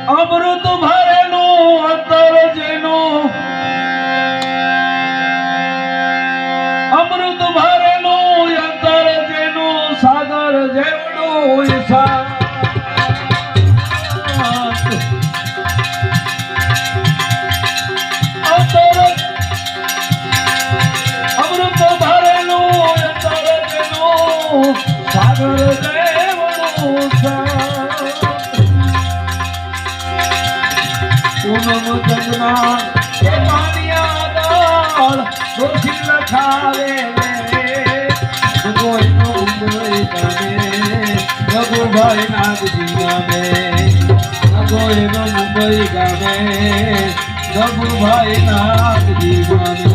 અમૃત ભરેલું અંતર જેનું, અમૃત ભરેલું અંતર જેનું, સાગર જેવડું ઈશાન. અમૃત ભરેલું અંતર જેનું, સાગર જેવડું પૂનમ ચંદના એ પાનિયા દાળ દોષી લખાવે કોઈનો ઉમરી ગામે રઘુભાઈ નાગજી ગામે કોઈનો મુંબઈ ગામે રઘુભાઈ નાગજી ગામે